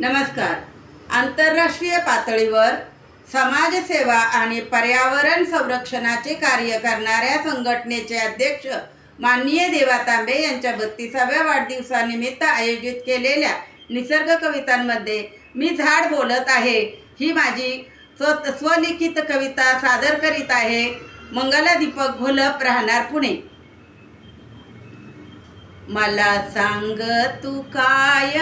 नमस्कार. आंतरराष्ट्रीय पातळीवर समाजसेवा आणि पर्यावरण संरक्षणाचे कार्य करणाऱ्या संघटनेचे अध्यक्ष माननीय देवा तांबे यांच्या 32व्या वाढदिवसानिमित्त आयोजित केलेल्या निसर्ग कवितांमध्ये मी झाड बोलत आहे ही माझी स्वलिखित कविता सादर करीत आहे. मंगला दीपक घोलप, राहणार पुणे. मला सांग तू काय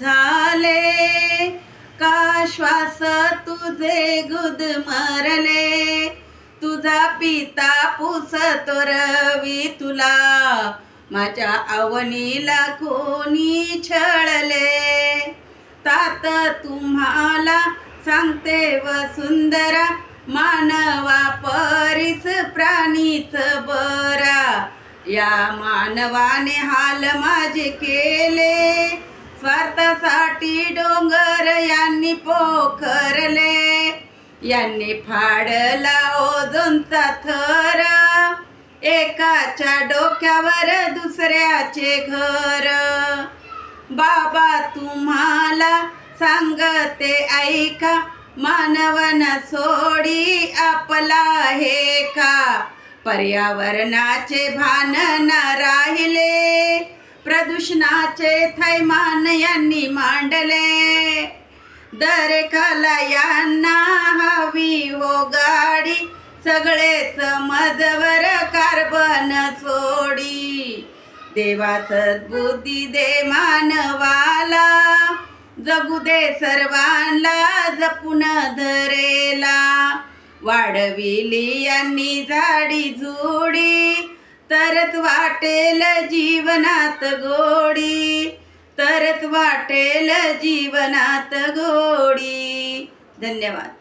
झाले, का श्वास तुझे गुदमरले, तुझा पिता पुसतो रवी तुला, माझ्या अवनीला कोणी छळले. तात तुम्हाला सांगते वसुंधरा, मानवा परीस प्राणीच बरा, या मानवाने हाल माझे केले, स्वार्थासाठी डोंगर यांनी पोखरले, यांनी फाडला ओझोनचा थर, एकाच्या डोक्यावर दुसऱ्याचे घर. बाबा तुम्हाला सांगते ऐका, मानवन सोडी आपला हे का, पर्यावरणाचे भान न राहिले, प्रदूषणाचे थैमान यांनी मांडले. दरेकाला यांना हवी हो गाडी, सगळेच मजवर कार्बन सोडी. देवा सद्बुद्धी दे मानवाला, जगू दे सर्वांना जपून धरेला. वाढविली यांनी झाडी जोडी, तरच वाटेल जीवनात गोडी, तरच वाटेल जीवनात गोडी. धन्यवाद.